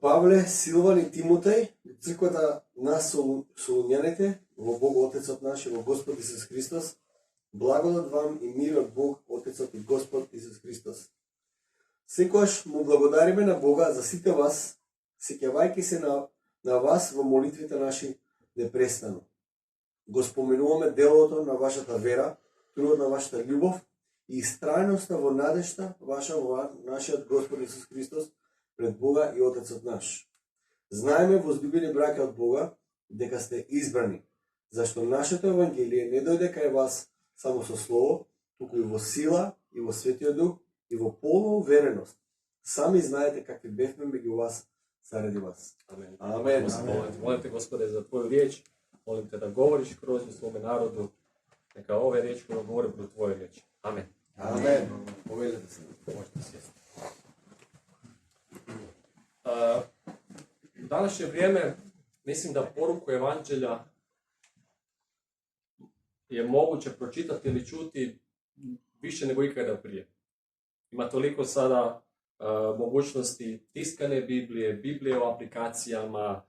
Павле, Силван и Тимотеј, црквата на Солуњаните, во Бог Отецот наш и во Господ Исус Христос, благодат вам и мир од Бог Отецот и Господ Исус Христос. Секогаш му благодариме на Бога за сите вас, сеќавајќи се на вас во молитвите наши непрестану. Го споменуваме делото на вашата вера, трудот на вашата љубов и истрајноста во надежта ваша во нашиот Господ Исус Христос пред Бога и Отецот наш. Знаеме, возлюбени браќа од Бога, дека сте избрани, зашто нашето Евангелие не дојде кај вас само со слово, туку и во сила, и во Светиот Дух, и во полна увереност. Сами знаете какви бевме меѓу вас заради вас. Amen. Amen. Molim te, Gospode, za tvoju riječ. Molim te da govoriš kroz nju svome narodu. Neka ove riječi koje govorim budu tvoje riječi. Amen. Amen. Povedete se. Možete sjesti. U današnje vrijeme mislim da poruku evanđelja je moguće pročitati ili čuti više nego ikada prije. Ima toliko sada mogućnosti tiskane Biblije, Biblije u aplikacijama,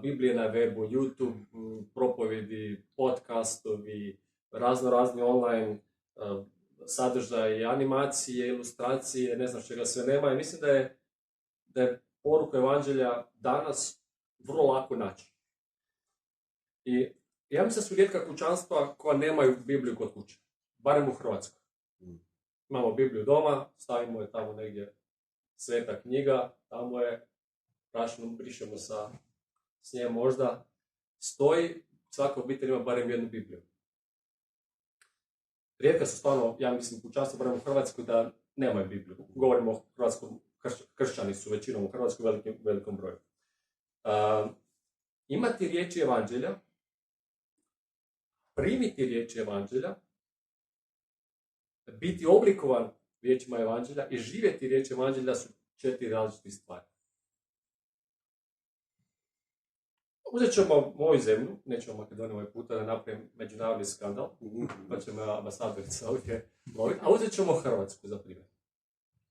Biblije na webu, YouTube, propovjedi, podcastovi, razni online sadržaji, animacije, ilustracije, ne znam čega sve nema. I mislim da je poruku evanđelja danas vrlo lako naći. I ja mislim da su rijetka kućanstva koja nemaju Bibliju kod kuće, barem u Hrvatskoj. Imamo Bibliju doma, stavimo je tamo negdje, sveta knjiga, tamo je, brišemo s nje možda, stoji, svaka obitelj ima barem jednu Bibliju. Rijetka su stvarno, ja mislim, kućanstva, barem u Hrvatskoj, da nemaju Bibliju. Govorimo o hrvatskom, kršćani su većinom u Hrvatskoj velikom broju. Imati riječi evanđelja, primiti riječi evanđelja, biti oblikovan riječima evanđelja i živjeti riječi evanđelja su 4 različite stvari. Uzet ćemo moju zemlju, nećemo Makedoniju ovaj puta da napravim međunarodni skandal, pa ćemo ambasadorica ovdje loviti, a uzet ćemo Hrvatsku za primjer.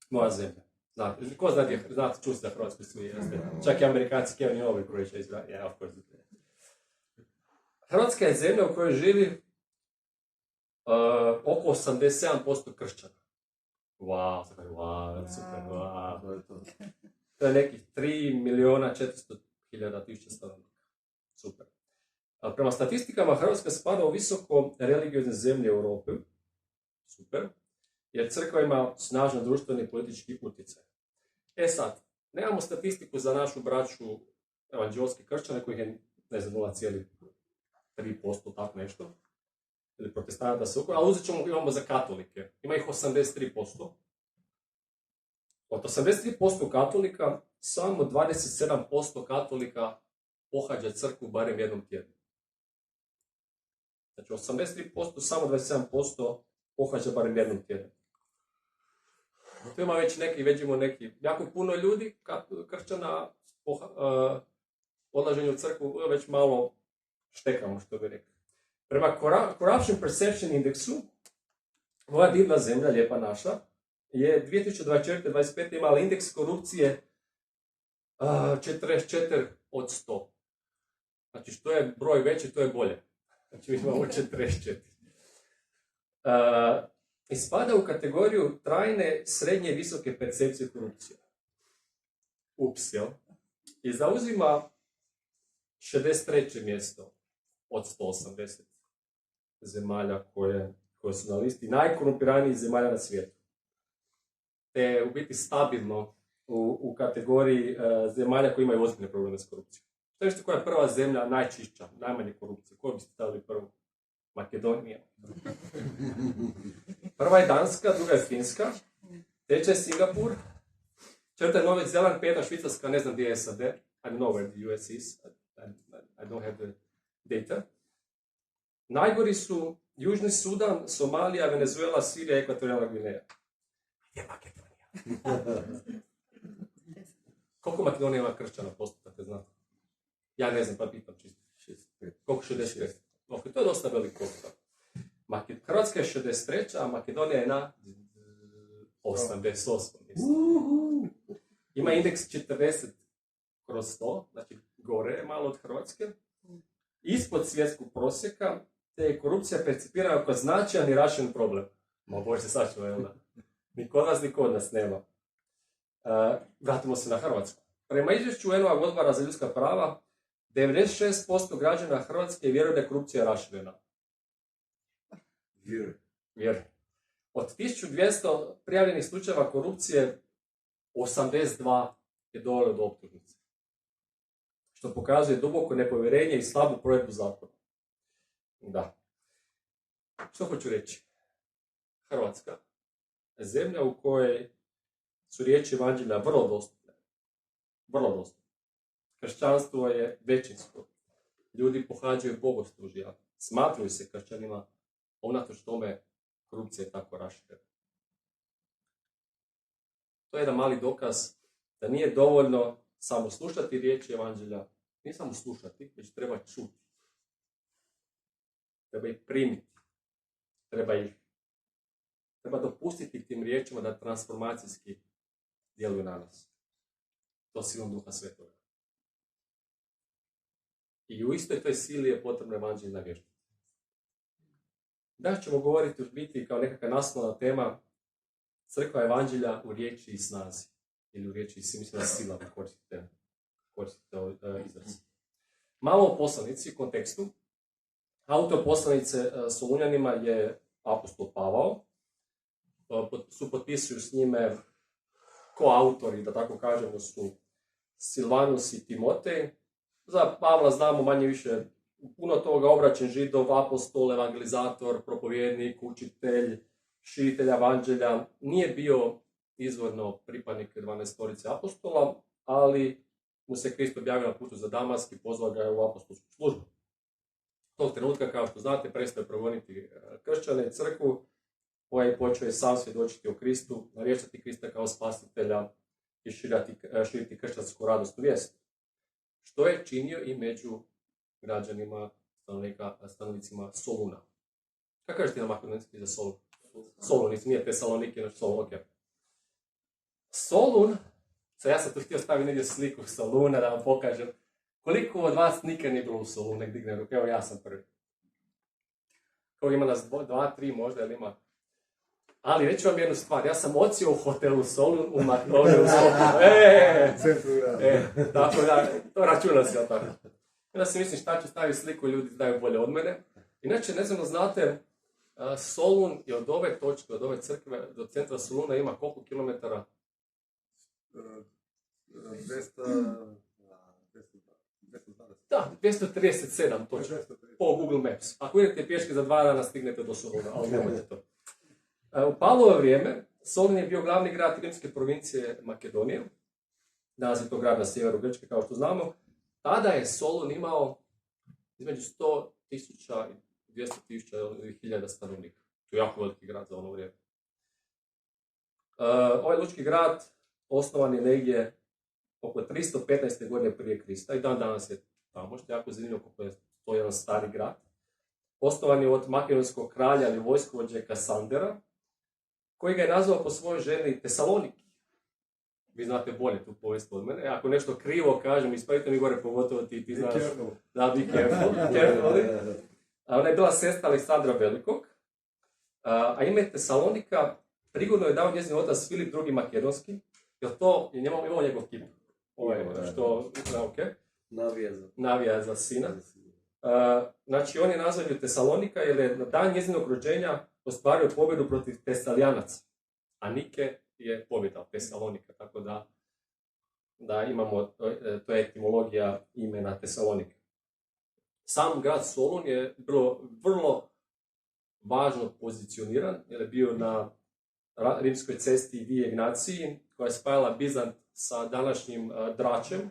Moja zemlja. Znate, ko znate, čuli ste da Hrvatsku svi jeste. Čak i Amerikanci, Kevin je ovaj Croatia Izrael, yeah, of course. Hrvatska je zemlja u kojoj živi oko 87% kršćana. Wow, super, wow. To je nekih 3.400.000 stanovnika. Super. Prema statistikama, Hrvatska spada u visoko religiozne zemlje u Europi. Super. Jer crkva ima snažan društveni i politički utjecaj. Sad, nemamo statistiku za našu braću evanđelske kršćane, kojih je, ne znam, 0,3%, tako nešto. Ili protestanata se ukupno, ali uzet ćemo, imamo za katolike. Ima ih 83%. Od 83% katolika, samo 27% katolika pohađa crkvu barem jednom tjednu. Znači 83%, samo 27% pohađa barem jednom tjednu. Tu ima već jako puno ljudi, kršćana, odlaženju u crkvu, već malo štekamo, što bi rekli. Prema Corruption Perception Indexu, ova divna zemlja, lijepa naša, je 2024-2025 imala indeks korupcije 44 od 100. Znači, što je broj veći, to je bolje. Znači, mi imamo 44. I spada u kategoriju trajne, srednje i visoke percepcije korupcije. Ups, jel? I zauzima 63. mjesto od 180 zemalja koje su na listi najkorumpiranijih zemalja na svijetu. Te u biti stabilno u kategoriji zemalja koje imaju ozbiljne probleme s korupcijom. Što mislite koja je prva zemlja najčišća, najmanje korupcije? Koju biste stavili prvu? Makedonija. Prva je Danska, druga je Finska, treća je Singapur, četvrta je Novi Zeland, peta Švicarska, ne znam gdje je SAD, I don't know where the US is, I don't have the data. Najgori su Južni Sudan, Somalija, Venezuela, Sirija, Ekvatorijalna Gvineja. Gdje je Makedonija? Koliko Makedonija ima kršćana postotak, ne znate? Ja ne znam, pa pitam čisto. Koliko? 65? Ok, to je dosta velik postotak. Hrvatska je 63, a Makedonija je na 88. Ima indeks 40 kroz 100, znači gore je malo od Hrvatske, ispod svjetskog prosjeka, te je korupcija percipirana kao značajan i raširen problem. Ma Bože se sačuva, jel da? Ni kod vas, ni kod nas nema. Vratimo se na Hrvatsku. Prema izvješću UN-ovog odbora za ljudska prava, 96% građana Hrvatske vjeruje da je korupcija raširena. Vjeruje. Od 1200 prijavljenih slučajeva korupcije, 82 je dovelo do optužnice. Što pokazuje duboko nepovjerenje i slabu provedbu zakona. Da. Što hoću reći? Hrvatska je zemlja u kojoj su riječi evanđelja vrlo dostupne. Vrlo dostupne. Kršćanstvo je većinsko. Ljudi pohađaju bogoslužja, smatraju se kršćanima, unatoč tome korupcija je tako raširena. To je jedan mali dokaz da nije dovoljno samo slušati riječi evanđelja, nije samo slušati, već treba čuti. Treba ih primiti. Treba dopustiti tim riječima da transformacijski djeluju na nas. To silom Duha Svetoga. I u istoj toj sili je potrebno evanđeljna vještina. Danas ćemo govoriti u biti kao nekakva naslovna tema crkva evanđelja u riječi i snazi. Ili u riječi i mislim da sila koristite izraz. Malo o poslanici u kontekstu. Autor poslanice Solunjanima je apostol Pavao. Supotpisuju s njime koautori, da tako kažemo, su Silvanus i Timotej. Za Pavla znamo manje više puno toga, obraćen Židov, apostol, evangelizator, propovjednik, učitelj, širitelj evanđelja. Nije bio izvorno pripadnik 12 apostola, ali mu se Krist objavio na putu za Damask i pozvao ga u apostolsku službu. Tog trenutka, kao što znate, prestaje progoniti kršćane i crkvu, koji počeo je sam svjedočiti o Kristu, navještati Krista kao spasitelja i širiti kršćansku radosnu vijest. Što je činio i među građanima, stanovnicima Soluna. Kako kažete na makedonski za Solun? Solun, nije Tesaloniki, nego Solun, ok. Solun, ja sam tu htio staviti negdje sliku Soluna da vam pokažem. Koliko od vas nikad nije bilo u Solunu, nek digne ruku, evo ja sam prvi. Koliko ima nas 2, 3 možda, ili ima? Ali reću vam jednu stvar, ja sam ocio u hotelu Solun u Makedoniji u Solunu. Tako da, to računa se, tako. Onda si mislim šta ću staviti sliku, ljudi znaju bolje od mene. Inače, ne znam da znate, Solun je od ove točke, od ove crkve do centra Soluna ima koliko kilometara? 200... Da, 237 točno, po Google Maps. Ako idete pješke za 2 dana stignete do Soluna, ali nemojte to. U Pavlovo vrijeme, Solun je bio glavni grad rimske provincije Makedonije. Danas je to grad na sjeveru Grčke, kao što znamo. Tada je Solun imao između 100.000 i 200.000 stanovnika. To je jako veliki grad za ono vrijeme. Ovaj lučki grad osnovan je negdje oko 315. godine prije Krista i dan danas je tamo, što je jako zanimljivo kako je to jedan stari grad. Osnovan je od makedonskog kralja ili vojskovođe Kasandera, koji ga je nazvao po svojoj ženi Tesaloniki. Vi znate bolje tu povijest od mene. Ako nešto krivo kažem, ispravite mi gore, pogotovo ti znaš. Da, be careful. Ona je bila sestra Aleksandra Velikog, a ime Tesalonika prigodno je dao njezin otac Filip II. Makedonski, jer to je imao njegov kip. Navija za sina. Znači, on je nazvan ju Tesalonika jer je na dan njezinog rođenja ostvario pobjedu protiv Tesalijanaca. A Nike je pobjeda Tesalonika, tako da imamo, to je etimologija imena Tesalonika. Sam grad Solun je bilo vrlo važno pozicioniran, jer je bio na rimskoj cesti Vie Ignaciji, koja je spajala Bizant sa današnjim Dračem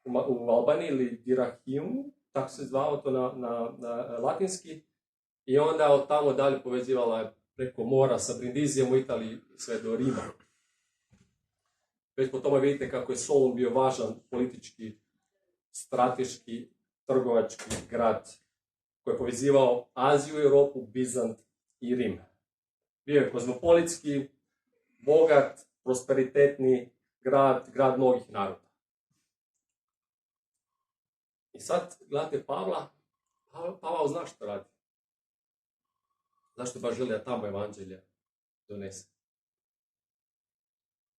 u Albaniji ili Dyrrhachium, tako se zvao to na latinski, i onda od tamo dalje povezivala je preko mora sa Brindizijom u Italiji sve do Rima. Već po tome vidite kako je Solun bio važan politički, strateški, trgovački grad koji je povezivao Aziju, Europu, Bizant i Rim. Bio je kozmopolitski, bogat, prosperitetni grad mnogih naroda. I sad gledate Pavla, Pavao zna što radi. Zašto baš želi da tamo evanđelje donese?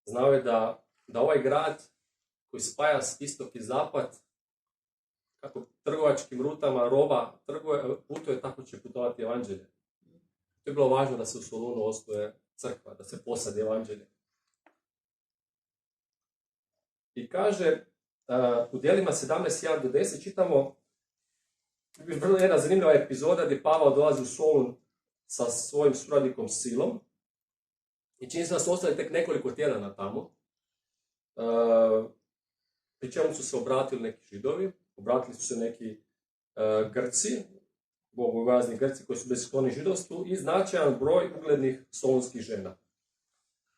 Znao je da ovaj grad koji spaja istok i zapad, kako trgovačkim rutama roba putuje, tako će putovati evanđelje. To je bilo važno da se u Solunu osnuje crkva, da se posadi evanđelje. I kaže, u djelima 17:1-10 čitamo vrlo jedna zanimljiva epizoda gdje Pavao dolazi u Solun sa svojim suradnikom Silom. I čini se da su ostali tek nekoliko tjedana tamo. Pri čemu su se obratili neki Židovi, obratili su se neki Grci, bogobojazni Grci koji su bili skloni židovstvu i značajan broj uglednih solunskih žena.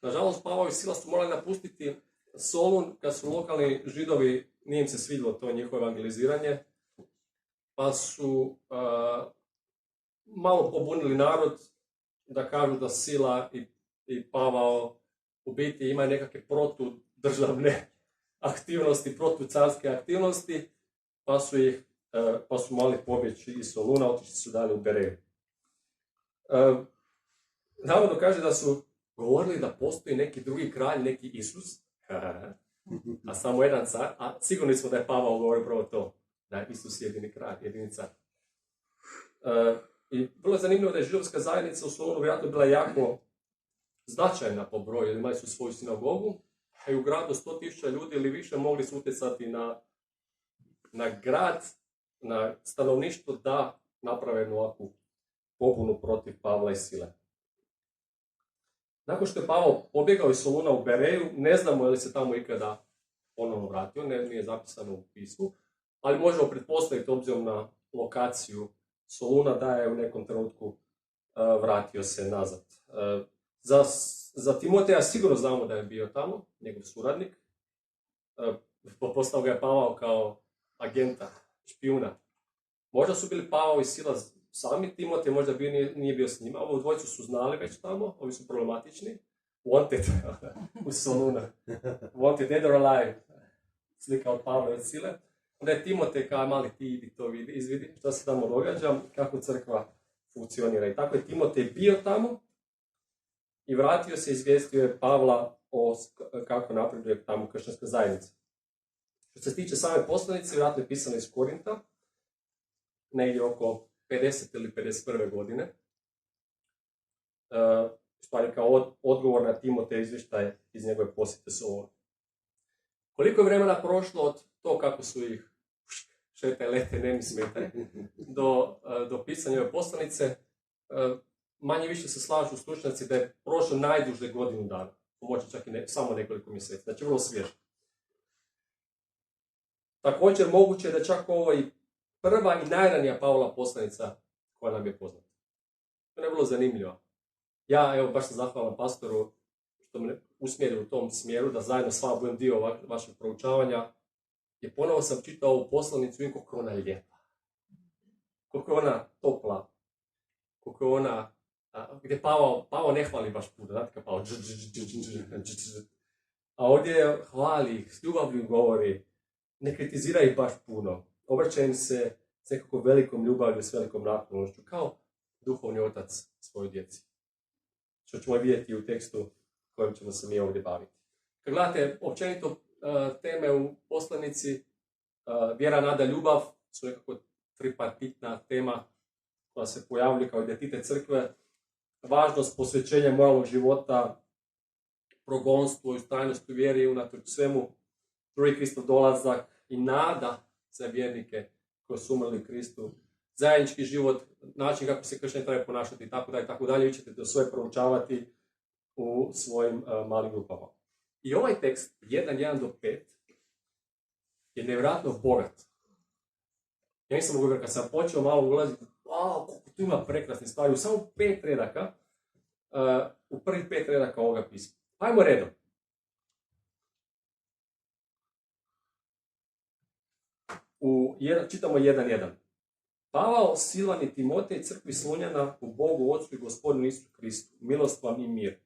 Nažalost, Pavao i Sila su morali napustiti Solun kad su lokalni Židovi, nije im se svidjelo to njihovo evangeliziranje, pa su malo pobunili narod da kažu da Sila i Pavao u biti imaju nekakve protudržavne aktivnosti, protucarske aktivnosti, pa su morali pobjeći iz Soluna, otišli su dalje u Bereju. Navodno kaže da su govorili da postoji neki drugi kralj, neki Isus, a samo jedan car, a sigurni smo da je Pavao govorio prvo to, da je Isus jedini kralj, jedini car. I vrlo je zanimljivo da je židovska zajednica u Solunu vjerojatno bila jako značajna po broju, jer imali su svoju sinagogu, a i u gradu 100.000 ljudi ili više mogli su utjecati na grad, na stanovništvo da naprave jednu ovakvu pobunu protiv Pavla i Sile. Nakon što je Pavao pobjegao iz Soluna u Bereju, ne znamo je li se tamo ikada ponovno vratio, nije zapisano u pismu, ali možemo pretpostaviti obzirom na lokaciju Soluna da je u nekom trenutku vratio se nazad. Za Timoteja sigurno znamo da je bio tamo, njegov suradnik. Postao ga je Pavao kao agenta, špijuna. Možda su bili Pavao i Sila sami, Timotej možda nije bio s njima. Ovo dvojicu su znali već tamo, ovi su problematični. Wanted u Soluna. Wanted dead or alive. Slika od Pavla i Sile. Onda je Timotej kao mali ti idi to izvidi što se tamo događa, kako crkva funkcionira. I tako je Timotej bio tamo i vratio se i izvijestio je Pavla o kako napreduje tamo kršćanska zajednica. Što se tiče same poslanice, vjerojatno je pisano iz Korinta, negdje oko 50. ili 51. godine. Stvari kao odgovor na Timotej izvještaj iz njegove posjete Solunu. Koliko je vremena prošlo od to kako su ih šete, lete, ne mi smete, do pisanja ove poslanice, manje više se slažu stručnjaci da je prošlo najduže godinu dana, možda čak i samo nekoliko mjeseci, znači vrlo svježe. Također moguće je da čak ovo i prva i najranija Pavlova poslanica koja nam je poznata. To je vrlo zanimljivo. Ja, evo, baš sam zahvalan pastoru što me usmjerio u tom smjeru, da zajedno s vama budem dio vašeg proučavanja. I ponovo sam čitao ovu poslanicu i koliko je ona lijepa. Koliko je ona topla. Koliko je ona, gdje Pavao ne hvali baš puno, znate kao Pavao a ovdje hvali ih, s ljubavlju govori, ne kritizira ih baš puno. Obraća im se s nekako velikom ljubavlju, s velikom naklonošću, kao duhovni otac svojoj djeci. Što ćemo vidjeti u tekstu kojim ćemo se mi ovdje baviti. Kad gledate općenito teme u poslanici, vjera, nada, ljubav su nekako tripartitna tema koja se pojavljuje kao identitet crkve. Važnost posvećenja moralnog života, progonstvo i ustrajnost u vjeri unatoč svemu, drugi Kristov dolazak i nada za vjernike koji su umrli u Kristu, zajednički život, način kako se kršćani treba ponašati i tako dalje. Vi ćete to sve proučavati u svojim malim grupama. I ovaj tekst, 1:1-5, je nevjerojatno bogat. Ja nisam mogu kad sam počeo malo ulaziti, koliko tu ima prekrasnih stvari, u samo 5 redaka, u prvih 5 redaka ovoga pisma. Hajmo redom. Čitamo 1:1. Pavao, Silan i Timotej, crkvi Solunjana, u Bogu Otcu i Gospodinu Isusu Kristu, milost vam i mir.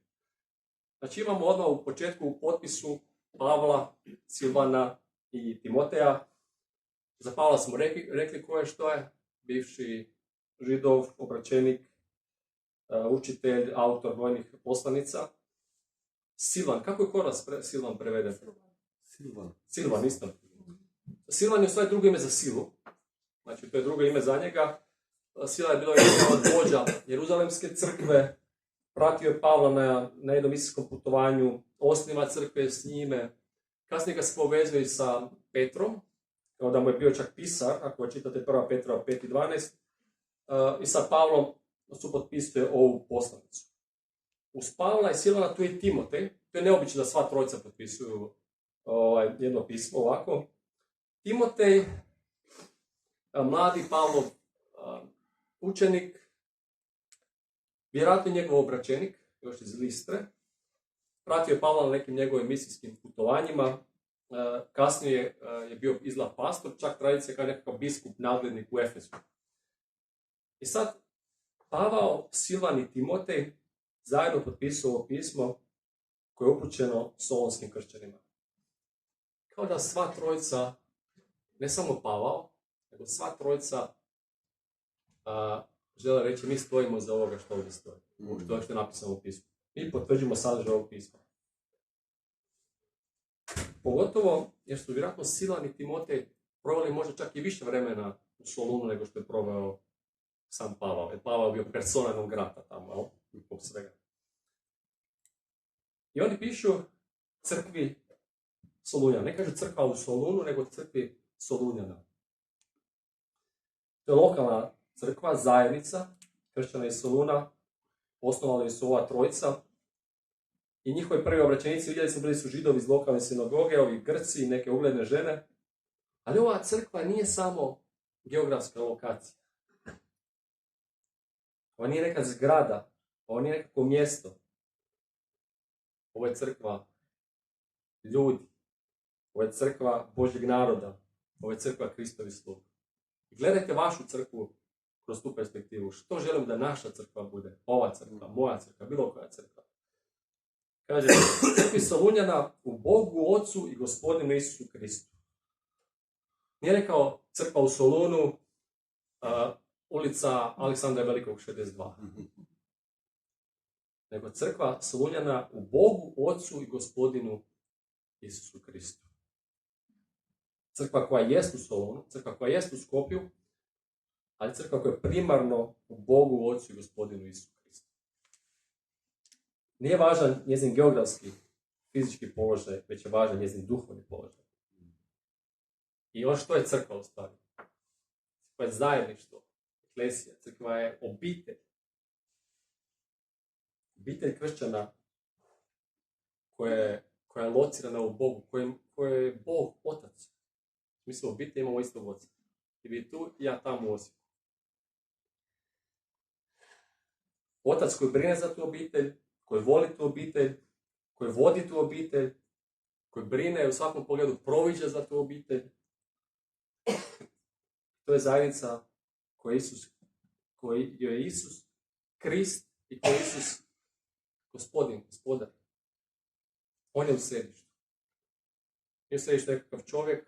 Znači imamo odmah u početku u potpisu Pavla, Silvana i Timoteja Za Pavla smo rekli ko je što je, bivši židov, obraćenik, učitelj, autor vojnih poslanica. Silvan, kako je kod nas Silvan preveden? Silvan, isto. Silvan je u stvari drugo ime za silu, znači to je drugo ime za njega. Sila je bilo jedna od vođa Jeruzalemske crkve, pratio je Pavla na jednom misijskom putovanju, osniva crkve s njime, kasnije ga se povezuje sa Petrom, da mu je bio čak pisar, ako čitate 1. Petrova 5.12, i sa Pavlom su potpisuje ovu poslanicu. Uz Pavla i Silvana tu je Timotej, to je neobično da sva trojica potpisuju jedno pismo ovako. Timotej, mladi Pavlov učenik, vjerojatno njegov obraćenik, još iz Listre, pratio je Pavla na nekim njegovim misijskim putovanjima, kasnije je bio izgleda pastor, čak tradicija kao nekakav biskup, nadglednik u Efesu. I sad Pavao, Silvan i Timotej zajedno potpisuju ovo pismo koje je upućeno solonskim kršćanima. Kao da sva trojica, ne samo Pavao, nego sva trojica žele reći mi stojimo za ovoga što ovdje stoji, što je napisano u pismu. Mi potvrđujemo sadržaj ovog pisma. Pogotovo jer su vjerojatno Silvan i Timotej proveli možda čak i više vremena u Solunu nego što je proveo sam Pavao. Jer Pavao je bio persona non grata tamo, zbog svega. I oni pišu crkvi Solunjana. Ne kažu crkva u Solunu, nego crkvi Solunjana. To je lokalna crkva, zajednica, kršćana iz Soluna, osnovali su ova trojica. I njihovi prvi obraćenici, vidjeli smo, bili su židovi iz lokalne sinagoge, ovi Grci i neke ugledne žene. Ali ova crkva nije samo geografska lokacija. Ovo nije neka zgrada, ovo nije nekako mjesto. Ovo je crkva ljudi. Ovo je crkva Božjeg naroda. Ovo je crkva Kristovi sluga. Gledajte vašu crkvu kroz tu perspektivu. Što želim da naša crkva bude? Ova crkva, moja crkva, bilo koja crkva. Kaže, crkvi Solunjana u Bogu, Ocu i Gospodinu Isusu Kristu. Nije rekao crkva u Solunu, ulica Aleksandra Velikog 62. Nego crkva Solunjana u Bogu, Ocu i Gospodinu Isusu Kristu. Crkva koja jest u Solunu, crkva koja jest u Skopju, ali crkva koja je primarno u Bogu, Ocu i Gospodinu Isusu Kristu. Nije važan njezin geografski, fizički položaj, već je važan njezin duhovni položaj. I ono što je crkva u stvari? Crkva je zajedništvo, eklesija, crkva je obitelj. Obitelj kršćana koja je locirana u Bogu, koja je Bog Otac. Mi smo obitelj, imamo istog Oca. I vi tu, ja tamo u Osijeku. Otac koji brine za tu obitelj, koji voli tu obitelj, koji vodi tu obitelj, koji brine u svakom pogledu proviđa za tu obitelj. To je zajednica koji je Isus Krist i koji je Isus gospodar. On je u središtu. Nije u središtu nekakav čovjek,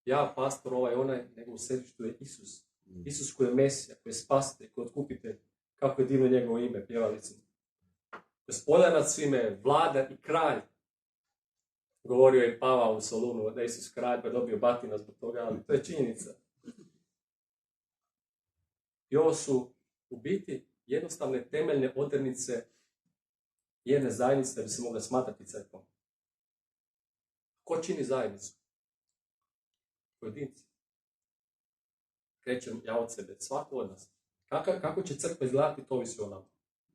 ja, pastor, onaj, nego u središtu je Isus. Isus koji je Mesija, koji je spasitelj, koji je otkupitelj. Kako je divno njegovo ime, pjevali smo. Gospodar nad svime, vladar i kralj. Govorio je Pavao u Solunu da je Isus kralj, pa je dobio batina zbog toga, ali to je činjenica. I ovo su u biti jednostavne temeljne odrednice jedne zajednice da bi se mogla smatrati crkvom. Ko čini zajednicu? Pojedinci. Krećem ja od sebe, svako od nas. Kako će crkva izgledati, to ovisi o nama.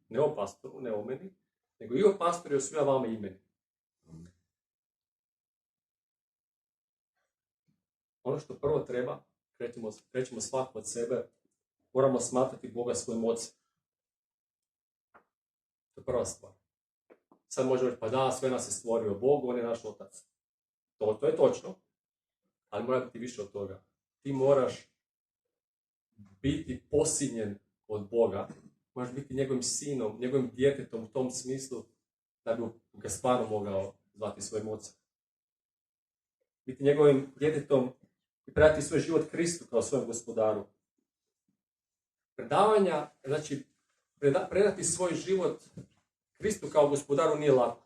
Ne o pastoru, ne o meni, nego i o pastoru i o svima vama i meni. Ono što prvo treba, krećemo svako od sebe, moramo smatrati Boga svojim ocem. To je prva stvar. Sad možemo reći, pa da, sve nas je stvorio Bog, on je naš otac. To je točno, ali mora biti više od toga. Ti moraš biti posinjen od Boga, moraš biti njegovim sinom, njegovim djetetom u tom smislu da bi ga stvarno mogao zvati svojim ocem. Biti njegovim djetetom i predati svoj život Kristu kao svojem gospodaru. Predavanja, znači predati svoj život Kristu kao gospodaru nije lako.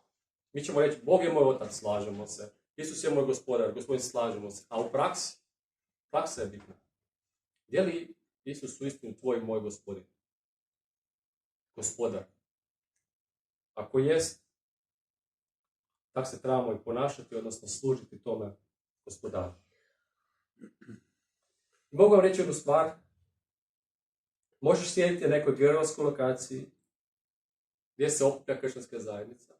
Mi ćemo reći, Bog je moj otac, slažemo se. Isus je moj gospodar, gospodin, slažemo se. A u praksi, praksa je bitna. Je li Isus uistinu tvoj i moj gospodin? Gospodar. Ako jest, tak se trebamo i ponašati, odnosno služiti tome gospodaru. Mogu vam reći jednu stvar. Možeš sjediti na nekoj geografskoj lokaciji gdje se okuplja kršćanska zajednica.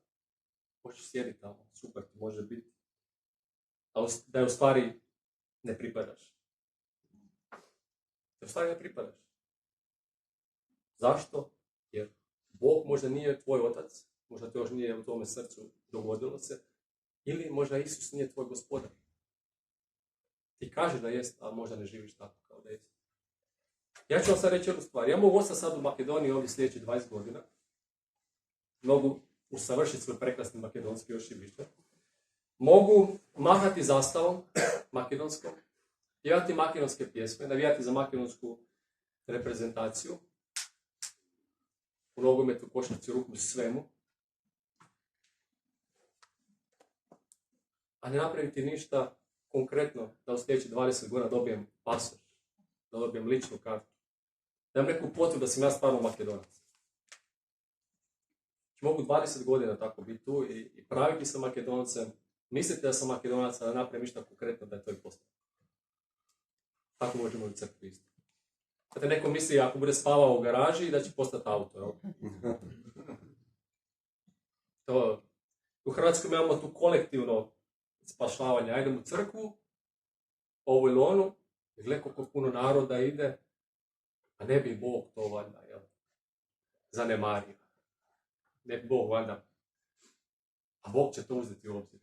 Možeš sjediti tamo, super ti može biti. A da je u stvari ne pripadaš. Da u stvari ne pripadaš. Zašto? Jer Bog možda nije tvoj otac, možda to još nije u tome srcu dogodilo se, ili možda Isus nije tvoj gospodar. Ti kažeš da jest, a možda ne živiš tako kao da jest. Ja ću vam sad reći jednu stvar. Ja mogu ostati sad u Makedoniji ovdje sljedeći 20 godina. Mogu usavršiti svoj prekrasni makedonski još i više. Mogu mahati zastavom makedonskom, pjevati makedonske pjesme, navijati za makedonsku reprezentaciju, u nogometu, košarci, ruku, svemu. A ne napraviti ništa konkretno da u sljedećih 20 godina dobijem pasoš, da dobijem ličnu kartu. Da imam neku potvrdu da sam ja stvarno Makedonac. Mogu 20 godina tako biti tu i praviti se Makedoncem, misliti da sam Makedonac, a da napravim ništa konkretno da je to i postao. Tako možemo u crkvi isto. Kada neko misli ako bude spavao u garaži da će postati auto. To, u Hrvatskoj imamo tu kolektivno spašavanje. Ajdem u crkvu, ovu ili onu, i gleda koliko puno naroda ide, a ne bi Bog to valjda zanemario. Ne bi Bog valjda. A Bog će to uzeti u obzir.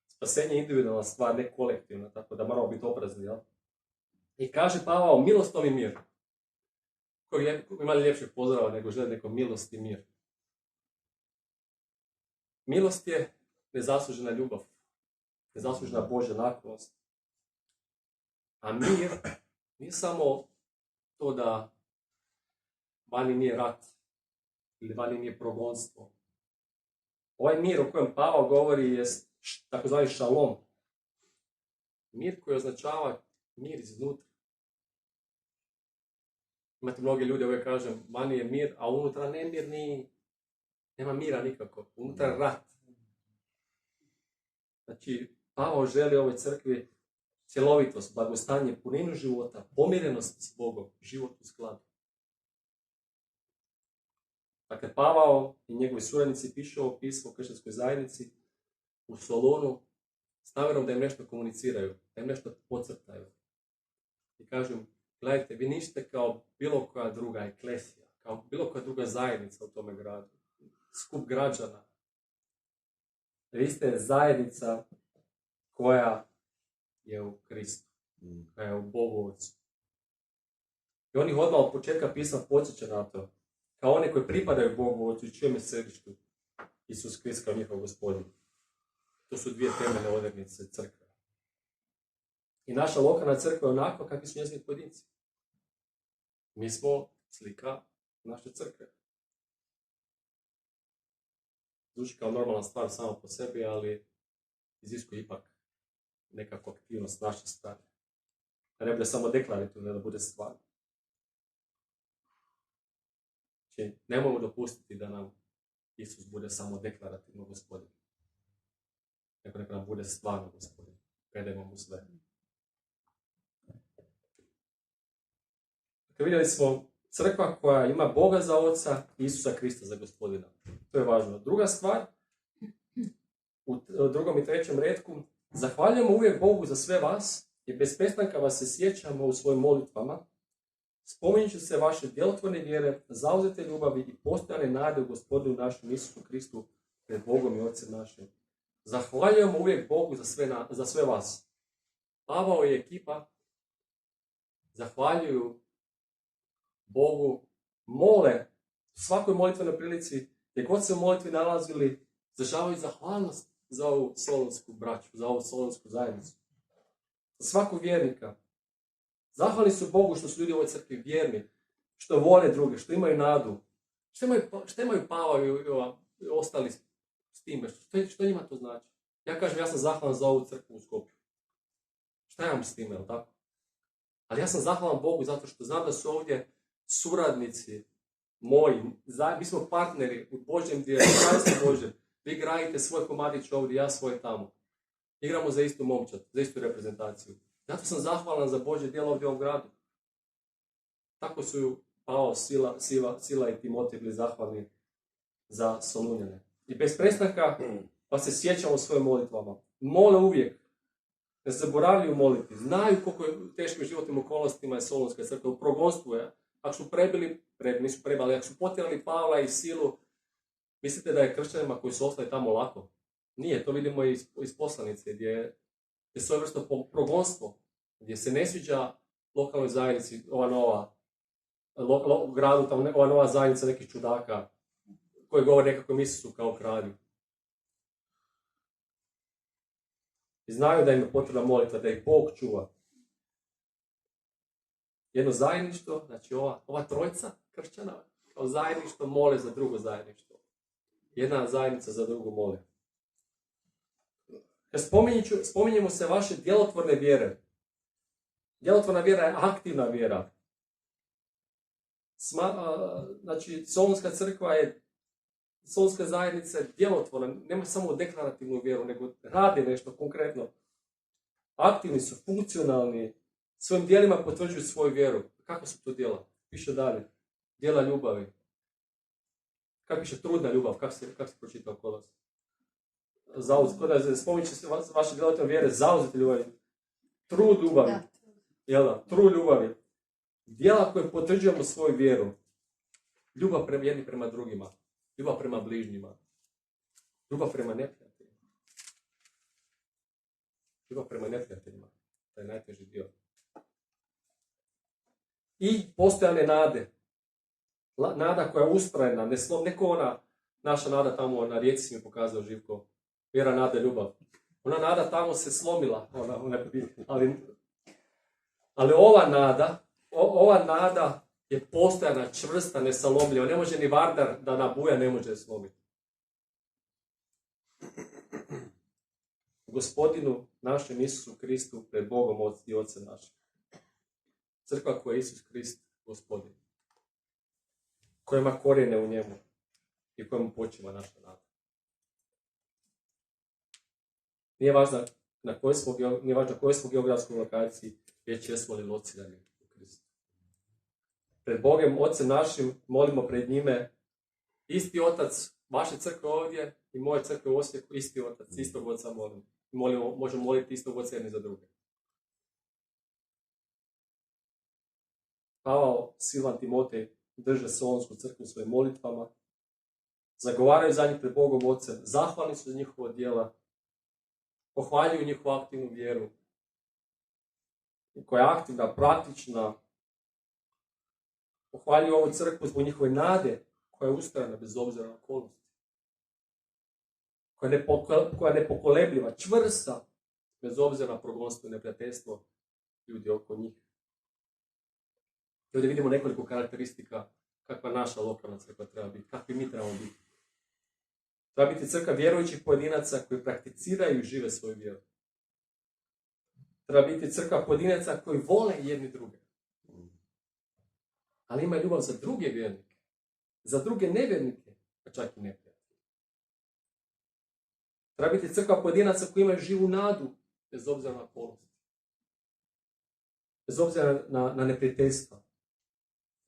Spasenje je individualna stvar, ne kolektivna, tako da moramo biti oprezni. Jel? I kaže Pavao, milostom i mir. Koji ima li ljepšeg pozdrava nego želi neko milost i mir. Milost je nezaslužena ljubav, nezaslužena Božja naklonost. A mir nije samo to da vani nije rat ili vani nije progonstvo. Ovaj mir o kojem Pavao govori je takozvani šalom. Mir koji označava mir iznutra. Imate mnogi ljudi, uvijek kažem, vani je mir, a unutra nemir ni... Nema mira nikako. Unutra je rat. Znači, Pavao želi ovoj crkvi cjelovitost, blagostanje, puninu života, pomirenost s Bogom, život u skladu. Dakle, Pavao i njegovi suradnici pišu ovo pismo kršćanskoj zajednici u Solunu s namjerom da im nešto komuniciraju, da im nešto podcrtaju. I kažem, gledajte, vi niste kao bilo koja druga eklesija, kao bilo koja druga zajednica u tome gradu, skup građana. Vi ste zajednica koja je u Kristu, koja je u Bogu Otcu. I on ih odmah od početka pisma podsjeća na to, kao one koji pripadaju Bogu Otcu i čijem je središtu Isus Krist kao njihov gospodin. To su dvije temeljne odrednice crkve. I naša lokalna crkva je onakva kakvi su njezini pojedinci. Mi smo slika naše crkve. Zvuči kao normalna stvar samo po sebi, ali iziskuje ipak nekakvu aktivnost naše strane. Da ne bude samo deklarativno, da bude stvarno. Znači, nemojmo dopustiti da nam Isus bude samo deklarativno gospodin. Nego neka nam bude stvarno gospodin. Predajmo mu sve. Dakle, vidjeli smo crkva koja ima Boga za oca i Isusa Krista za gospodina. To je važno. Druga stvar, u drugom i trećem retku, zahvaljujemo uvijek Bogu za sve vas i bez prestanka vas se sjećamo u svojim molitvama, spominjući se vaše djelotvorne vjere, zauzete ljubavi i postojane nade u gospodinu našem Isusu Kristu pred Bogom i Otcem našim. Zahvaljujemo uvijek Bogu za sve vas. Pavao i ekipa zahvaljuju Bogu, mole u svakoj molitvenoj prilici, gdje god se u molitvi nalazili, izražavaju zahvalnost za ovu solonsku braću, za ovu solonsku zajednicu. za svakog vjernika. Zahvalni su Bogu što su ljudi u ovoj crkvi vjerni, što vole druge, što imaju nadu. Što imaju Pavao i ostali s time? Što njima to znači? Ja kažem, ja sam zahvalan za ovu crkvu u Skopju. Šta ja imam s time, jel tako? Ali ja sam zahvalan Bogu zato što znam da su ovdje suradnici moji, mi smo partneri u Božjem dijelu, Kraljestvo Božjem. Vi gradite svoj komadić ovdje, ja svoj tamo. Igramo za istu momčad, za istu reprezentaciju. Zato sam zahvalan za Božje djelo ovdje u ovom gradu. Tako su Pao, Sila i Timotej bili zahvalni za Solunjane. I bez prestanka pa se sjećamo u svojim molitvama. Mole uvijek. Ne zaboravljaju moliti. Znaju koliko je u teškim životnim okolnostima je Solunska crkva. U progonstvu je. Ako su nisu prebali, ako su potjerali Pavla i Silu, mislite da je kršćanima koji su ostali tamo lako? Nije, to vidimo iz poslanice, gdje je svojevrsno progonstvo, gdje se ne sviđa lokalnoj zajednici, ova nova, u gradu, tamo, ova nova zajednica nekih čudaka, koji govore nekakvom Isusu kao kralju. I znaju da im je potrebna molitva, da ih Bog čuva. Jedno zajedništvo, znači ova trojica kršćana, kao zajedništvo mole za drugo zajedništvo. Jedna zajednica za drugu moli. Kad spominjemo se vaše djelotvorne vjere. Djelotvorna vjera je aktivna vjera. Znači, Solunska crkva je, Solunska zajednica je djelotvorna. Nema samo deklarativnu vjeru, nego radi nešto konkretno. Aktivni su, funkcionalni, svojim djelima potvrđuju svoju vjeru. Kako su to djela? Piše dalje. Djela ljubavi. Kako piše trudna ljubav? Kako se pročita oko vas? Spominje se vaše djelotvorne vjere, zauzeti ljubavi. Trud ljubavi. Jel da? Trud ljubavi. Djela koje potvrđujemo svoju vjeru. Ljubav jedni prema drugima. Ljubav prema bližnjima. Ljubav prema neprijateljima. Ljubav prema neprijateljima. To je najteži dio. I postojane nade. Nada koja je ustrajna. Neko ona naša nada tamo na Rijeci mi pokazao Živko. Vjera, nada, ljubav. Ona nada tamo se slomila. Ali ova nada je postojana, čvrsta, nesalomljiva. Ne može ni Vardar da nabuja, ne može je slomiti. Gospodinu našem Isusu Kristu pred Bogom i Otcem našim. Crkva koja je Isus Krist, Gospodin. Koja ima korijene u njemu i kojemu počiva naša nada. Nije važno na kojoj smo geografskoj lokaciji, već jesmo li locirani u Kristu. Pred Bogom, Otcem našim, molimo pred njime isti Otac, vaše crkve ovdje i moje crkve u Osijeku, isti Otac, istog Oca molimo. Možemo moliti istog Oca jedni za druge. Pavao, Silvan, Timotej drže Solunsku crkvu u svojim molitvama, zagovaraju za njih pred Bogom Otcem, zahvalni su za njihova djela, pohvaljuju njihovu aktivnu vjeru, koja je aktivna, praktična, pohvaljuju ovu crkvu zbog njihove nade, koja je ustrajna bez obzira na okolnosti, koja je nepokolebljiva, čvrsta, bez obzira na progonstvo i neprijateljstvo ljudi oko njih. I ovdje vidimo nekoliko karakteristika kakva naša lokalna crkva treba biti, kakvi mi trebamo biti. Treba biti crkva vjerujućih pojedinaca koji prakticiraju i žive svoju vjeru. Treba biti crkva pojedinaca koji vole jedni druge. Ali ima ljubav za druge vjernike, za druge nevjernike, pa čak i neprijatelje. Treba biti crkva pojedinaca koji imaju živu nadu, bez obzira na okolnosti. Bez obzira na neprijateljstva,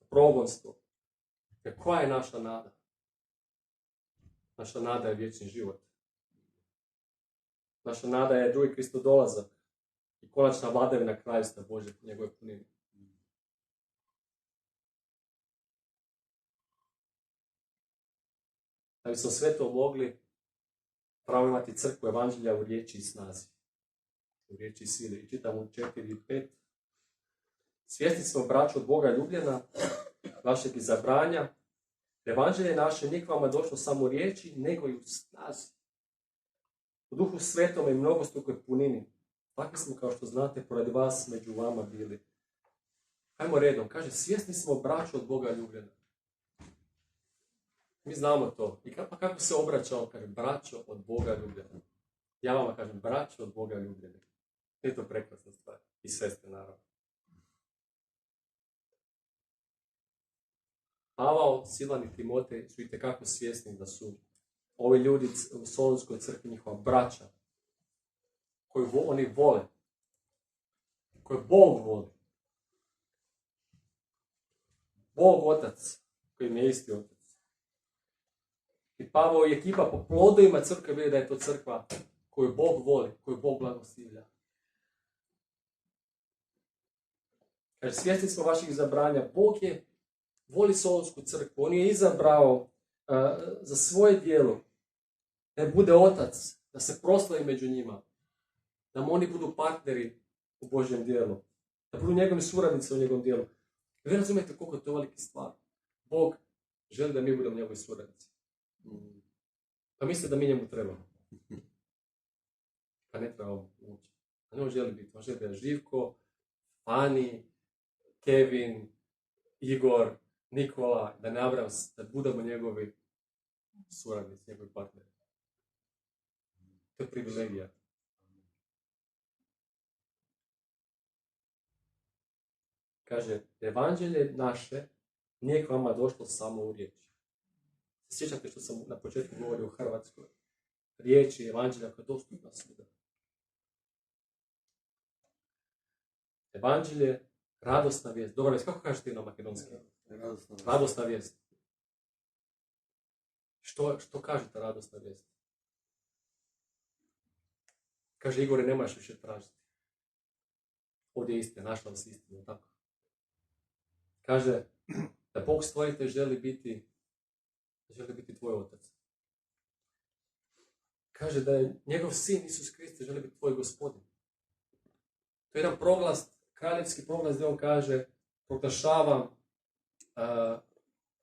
progonstvo. Jer koja je naša nada? Naša nada je vječni život. Naša nada je drugi Kristov dolazak i konačna vladavina Kraljevstva Božje po njegove punini. Da bismo sve to mogli, pravo imati crkvu evanđelja u riječi i snazi. U riječi i sili. I čitamo 4 i 5. Svjesni smo, braćo, od Boga ljubljena, vašeg izabranja. Evanđelje naše nije k vama došlo samo u riječi, nego i u snazi. U duhu svetome i mnogostrukoj punini. Takvi smo, kao što znate, pored vas među vama bili. Hajmo redom. Kaže, svjesni smo braću od Boga ljubljena. Mi znamo to. I pa kako se obraća on? Kaže, braćo od Boga ljubljena. Ja vama kažem, braćo od Boga ljubljena. Je to prekrasna stvar. I sestre, naravno. Pavao, Silan i Timotej su itekako svjesni da su ovi ljudi u Solunskoj crkvi njihova braća, koju oni vole, koju Bog voli. Bog Otac, koji im je isti Otac. I Pavao i ekipa po plodovima crkve vidi da je to crkva koju Bog voli, koju Bog blagoslivlja. Kaže, svjesni smo vaših izabranja. Bog voli Solunsku crkvu. On je izabrao za svoje djelo da bude Otac, da se proslavi među njima, da mu oni budu partneri u Božjem djelu, da budu njegovi suradnici u njegovom djelu. Vi razumijete koliko je to veliki stvar. Bog želi da mi budemo njegovi suradnici. Pa mislite da mi njemu trebamo. Pa ne trebamo ući. A ne on želi biti. On želi da je Živko, Fani, Kevin, Igor, Nikola, da ne Abrams, da budemo njegovi suradnici, njegovi partneri. To je privilegija. Kaže, evanđelje naše nije k vama došlo samo u riječi. Sjećate što sam na početku govorio u Hrvatskoj? Riječi evanđelja koja je dostupna svuda. Evanđelje, radosna vijest. Dobra vijest, kako kažete na makedonski? Radosna vijest. Što kažete radosna vijest? Kaže, Igore, nemaš više tražiti. Ovdje je istina, našla si istinu, tako? Kaže, da Bog stvoritelj želi biti tvoj otac. Kaže da je njegov sin Isus Krist želi biti tvoj gospodin. To je jedan proglas, kraljevski proglas gdje on kaže, proglašavam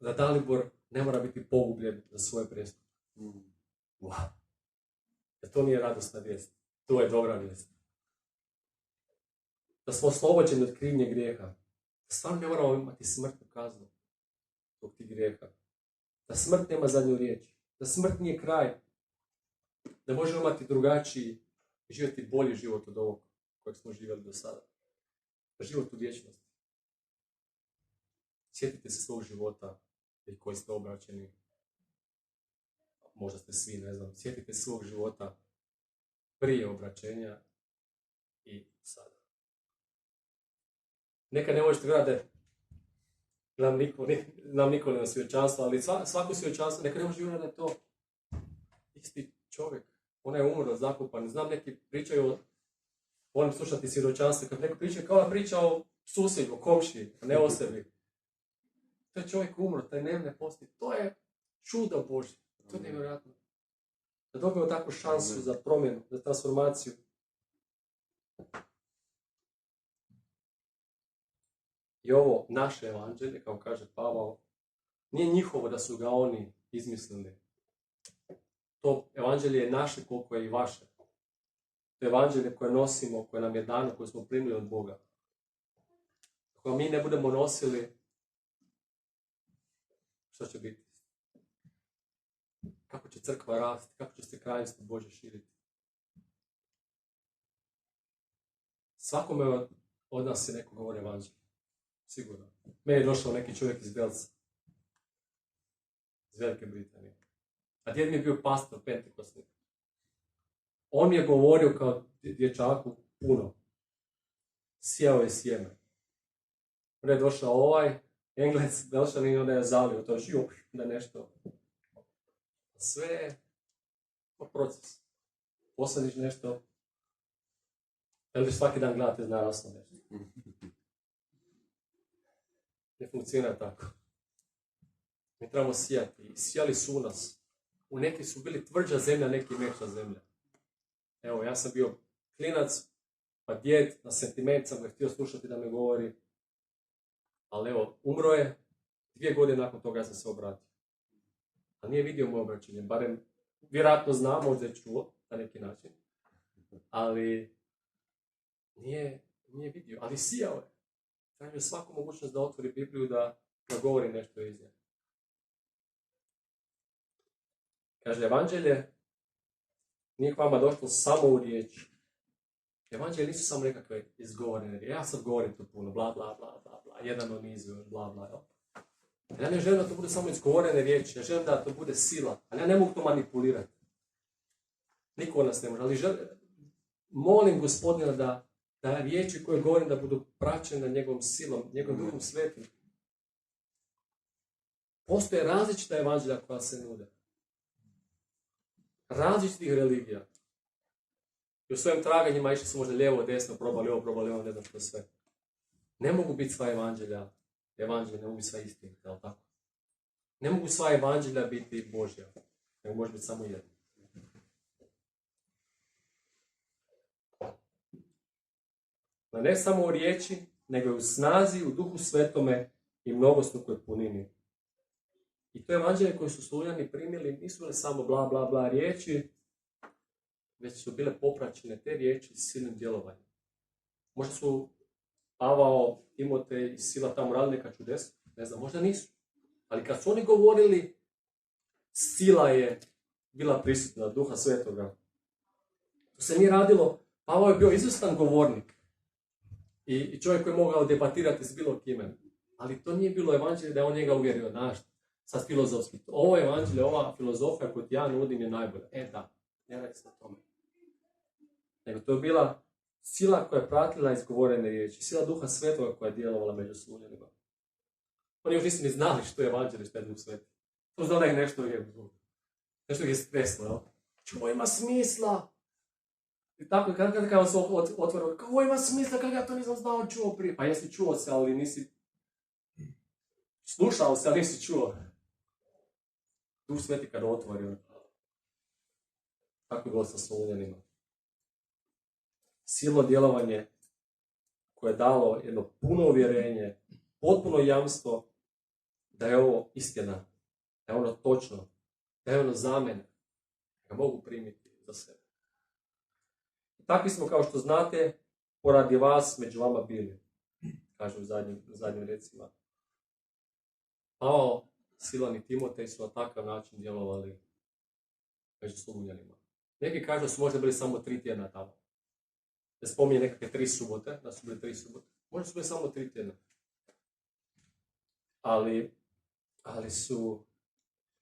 da Dalibor ne mora biti pogubljen za svoje prijestupe. Wow. Da to nije radosna vijest. To je dobra vijest. Da smo oslobođeni od krivnje grijeha. Da stvarno ne moramo imati smrtnu kaznu zbog tih grijeha. Da smrt nema zadnju riječ. Da smrt nije kraj. Da možemo imati drugačiji i živjeti bolji život od ovog kojeg smo živjeli do sada. Život u vječnosti. Sjetite se svog života i koji ste obraćeni. Možda ste svi, ne znam. Sjetite se svog života prije obraćenja i sada. Nekad ne možete gledati znam Nikoli na svjedočanstvo, ali svako svjedočanstvo, nekad ne može vjerati da je to isti čovjek. Ona je umrla, zakupan. Znam, neki pričaju, volim slušati svjedočanstvo, kad neko priča kao da priča o susjedu, o komšiji, a ne o sebi. To je čovjek umro, taj ne postoji. To je čudo Božje. To je nevjerojatno. Da dobijemo takvu šansu za promjenu, za transformaciju. I ovo naše evanđelje, kao kaže Pavao, nije njihovo da su ga oni izmislili. To evanđelje je naše koliko je i vaše. To je evanđelje koje nosimo, koje nam je dano, koje smo primili od Boga. Ako mi ne budemo nosili, što će biti? Kako će crkva rasti? Kako će se kraljevstvo Božje širiti? Svakome od nas je neko govori evanđelje. Sigurno. Meni je došao neki čovjek iz Velsa. Iz Velike Britanije. A djed mi je bio pastor pentekosnik. On mi je govorio kao dječaku puno. Sijao je sjeme. Onda je došao ovaj Englec, Velšanin, i onda je zalio to da nešto. Sve je proces. Posadiš nešto, ili svaki dan gledate znanosno nešto. Ne funkcionira tako. Mi trebamo sijati. I sijali su nas. U neki su bili tvrđa zemlja, neki mekša zemlja. Evo, ja sam bio klinac, pa djed, na sentiment sam ga htio slušati da me govori. Ali evo, umro je, 2 godine nakon toga ja sam se obratio. A nije vidio moje obraćanje, barem vjerojatno zna, možda je čuo na neki način. Ali nije vidio, ali sijao je. Tražio svaku mogućnost da otvori Bibliju, da govori nešto iz nje. Kaže, evanđelje nije k vama došlo samo u riječi. Evanđelje nisu samo nekakve izgovorene riječi. Ja sad govorim tu puno, bla, bla, bla, bla, bla, jedan u nizu, bla, bla, jel? Ja ne želim da to bude samo izgovorene riječi, ja želim da to bude sila, ali ja ne mogu to manipulirati. Niko od nas ne može, ali molim Gospodina da riječi koje govorim da budu praćene njegovom silom, njegovim Duhom Svetim. Postoje različita evanđelja koja se nude. Različitih religija. I u svojim traganjima išli su možda lijevo, desno, probali ovo, ne znam što sve. Ne mogu biti sva evanđelja, ne mogu biti sva istinita, ali tako? Ne mogu sva evanđelja biti Božja, nego može biti samo jedna. No ne samo u riječi, nego i u snazi, u Duhu Svetome i mnogostrukoj punini. I to evanđelje koje su Soluljani primili nisu bile samo bla bla bla riječi, već su bile popraćene te riječi s silnim djelovanjem. Možda su Pavao, Timotej i Sila tamo radili neka čudesa, ne znam, možda nisu. Ali kad su oni govorili, sila je bila prisutna, Duha Svetoga. To se nije radilo, Pavao je bio izvrstan govornik i čovjek koji je mogao debatirati s bilo kime. Ali to nije bilo evanđelje da je on njega uvjerio, znaš, sad filozofski. Ovo evanđelje, ova filozofija koju ti ja nudim je najbolja. Da, ne radi se o tome. Nego to je bila sila koja je pratila izgovorene riječi, sila Duha Svetoga koja je djelovala među Solunjanima. Oni još nisu ni znali što je evanđelje, što je Duh Sveti. To znali da je nešto je stresno, jel? Ovo ima smisla. I tako, kada on se otvorio, ovo ima smisla, kako ja to nisam znao, čuo prije. Pa jesi čuo se, ali nisi... Slušao se, ali nisi čuo. Duh Sveti kada otvorio. Tako je bilo sa Solunjanima. Silno djelovanje koje je dalo jedno puno uvjerenje, potpuno jamstvo da je ovo istina, da je ono točno, da je ono za mene, da ga mogu primiti za sebe. I takvi smo, kao što znate, poradi vas među vama bili, kaže u zadnjim recima. Pavao, Silan i Timotej su na takav način djelovali među Solunjanima. Neki kažu da su možda bili samo 3 tjedna tamo. Ne spominje nekakve 3 subote, da su bili 3 subote. Možda su bili samo 3 tjedna. Ali su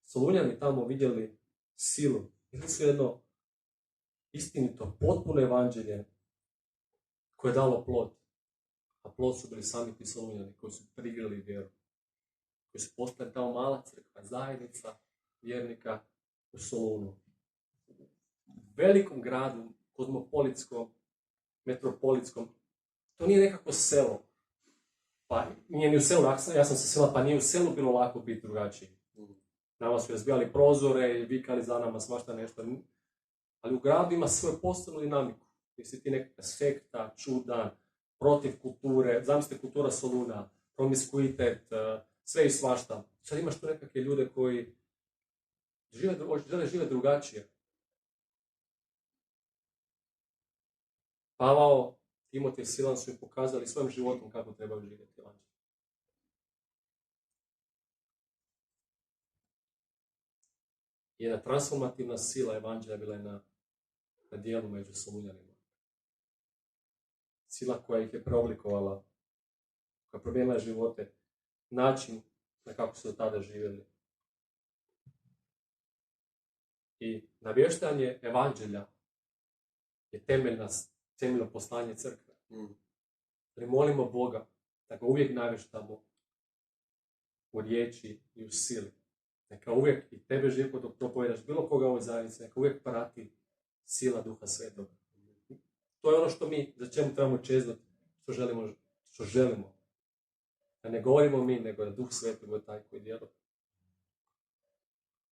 Solunjani tamo vidjeli silu. Vidjeli su jedno istinito, potpuno evanđelje koje je dalo plod. A plod su bili sami ti Solunjani koji su prigrili vjeru. Koji su postali tamo mala crkva, zajednica vjernika u Solunu. U velikom gradu, kozmopolitskom, metropolitskom. To nije nekako selo. Pa nije ni u selu, ja sam sa sela, pa nije u selu bilo lako biti drugačiji. Nama su razbijali prozore i vikali za nama svašta nešto. Ali u gradu ima svoju posebnu dinamiku. Jesi ti nekakva sekta, čudan, protiv kulture, zamislite kultura Soluna, promiskuitet, sve i svašta. Sad imaš tu nekakve ljude koji žele živjeti drugačije. Pavao, Timotej i Silan su im pokazali svojim životom kako trebaju živjeti evanđelje. Jedna transformativna sila evanđelja bila je na dijelu među Solunjanima. Sila koja ih je preoblikovala, koja je promijenila živote, način na kako su do tada živjeli. I navještanje evanđelja je temeljno poslanje crkve. Ali molimo Boga da ga uvijek navještamo u riječi i u sili. Neka uvijek i tebe živo dok propovedaš bilo koga u ovoj zajednici, neka uvijek prati sila Duha Svetog. To je ono za čemu trebamo čeznuti, što želimo. Da ne govorimo mi, nego da Duh Svetog je taj koji djeluje.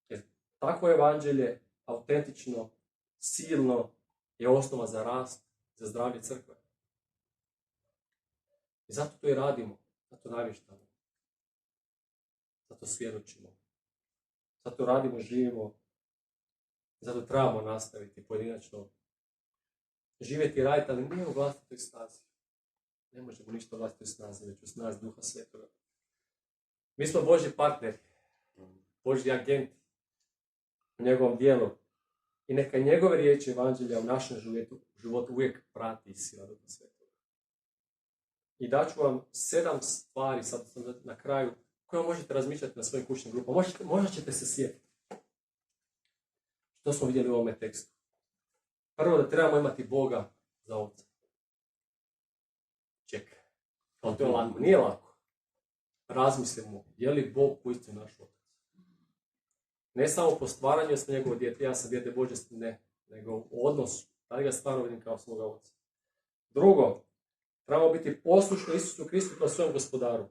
Jer takvo evanđelje, autentično, silno, je osnova za rast, za zdravlje crkve. I zato to i radimo, zato navještamo, zato svjedočimo, zato radimo, živimo, zato trebamo nastaviti pojedinačno živjeti i raditi, ali nije u vlastitoj snazi. Ne možemo ništa u vlastitoj snazi, već u snazi Duha Svetoga. Mi smo Božji partneri, Božji agenti u njegovom dijelu. I neka njegove riječi evanđelja u našem životu uvijek prati sila Duha Svetoga. I daću vam 7 stvari, sad sam na kraju, koje možete razmišljati na svojim kućnim grupama. Možda ćete se sjetiti. Što smo vidjeli u ovome tekstu? Prvo, da trebamo imati Boga za oca. Čekaj. Ali to je lako. Nije lako. Razmislimo, je li Bog uistinu naš otac? Ne samo po stvaranju, jer sam njegovo dijete, ja sam dijete Božje, ne. Nego u odnosu. Da li ga stvarno vidim kao svoga oca? Drugo, trebamo biti poslušni Isusu Kristu kao svojem gospodaru.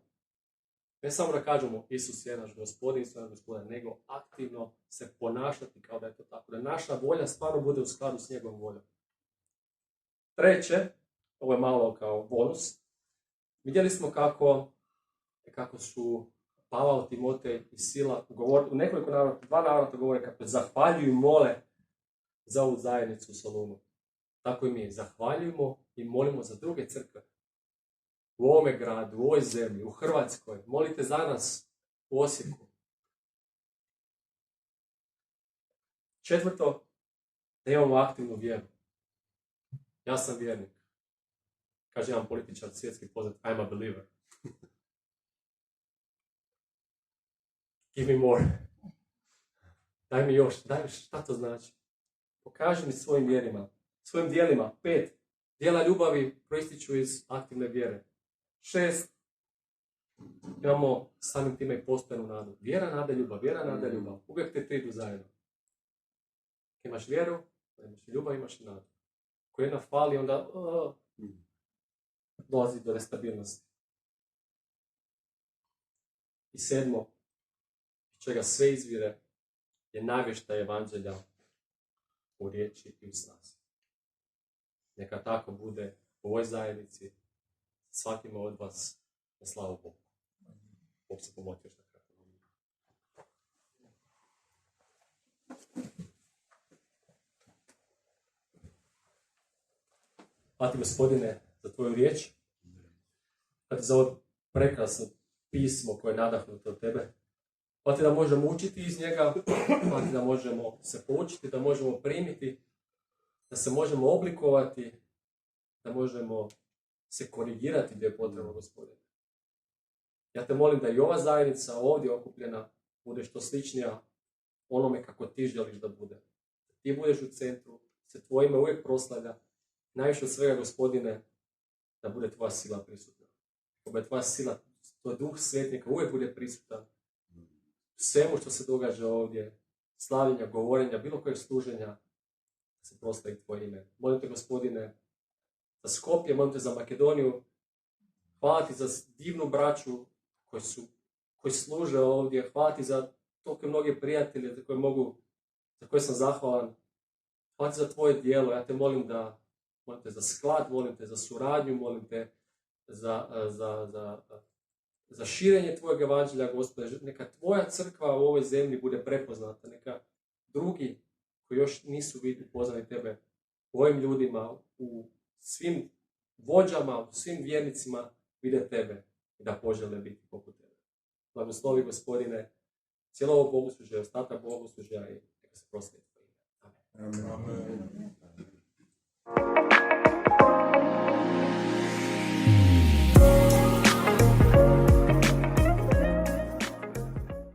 Ne samo da kažemo Isus je naš gospodin, Isus je naš gospodar, nego aktivno se ponašati kao da je to tako. Da naša volja stvarno bude u skladu s njegovom voljom. Treće, ovo je malo kao bonus, vidjeli smo kako su Pavao, Timotej i Sila u nekoliko navrata, 2 navrata govore kako zahvaljuju i mole za ovu zajednicu u Solunu. Tako i mi zahvaljujemo i molimo za druge crkve. U ovome gradu, u ovoj zemlji, u Hrvatskoj. Molite za nas u Osijeku. Četvrto, da imamo aktivnu vjeru. Ja sam vjernik. Kaže jedan političar svjetski poznat, I'm a believer. Give me more. Daj mi još, šta to znači? Pokaži mi svojim dijelima. 5. Dijela ljubavi proističu iz aktivne vjere. 6. Imamo samim time i postojanu nadu. Vjera, nada, ljubav. Uvijek te 3 idu zajedno. Ako imaš vjeru, imaš ljubav, imaš i nadu. Ako jedna fali, onda dolazi do nestabilnosti. I 7. Čega sve izvire je navještaj evanđelja u riječi i u snazi. Neka tako bude u ovoj zajednici svakima od vas na slavu Bogu. Bog se pomoći još na kratko. Hvala ti, Gospodine, za tvoju riječ. Hvala ti za ovo prekrasno pismo koje je nadahnuto od tebe. Hvala ti da možemo učiti iz njega, hvala ti da možemo se poučiti, da možemo primiti, da se možemo oblikovati, da možemo se korigirati gdje je potrebno, Gospodine. Ja te molim da i ova zajednica ovdje okupljena bude što sličnija onome kako ti želiš da bude. Da ti budeš u centru, se tvoje ime uvijek proslavlja, najviše od svega, Gospodine, da bude tvoja sila prisutna. Da bude tvoja sila, tvoj Duh Svetnika uvijek bude prisutan. Svemu što se događa ovdje, slavljenja, govorenja, bilo kojeg služenja, da se proslavi tvoje ime. Molim te, Gospodine, za Skopje, molim te za Makedoniju, hvala ti za divnu braću koji služe ovdje, hvala ti za toliko mnoge prijatelje za koje sam zahvalan. Hvala ti za tvoje djelo, ja te molim te za sklad, molim te za suradnju, molim te za širenje tvojeg evanđelja, Gospode. Neka tvoja crkva u ovoj zemlji bude prepoznata, neka drugi koji još nisu upoznali tebe, u ovim ljudima, u svim vođama, u svim vjernicima vide tebe i da požele biti poput tebe. Blagoslovi, Gospodine, cijelo ovo bogoslužje, ostatak bogoslužja i neka se proslavi tvoje ime. Amen. Amen.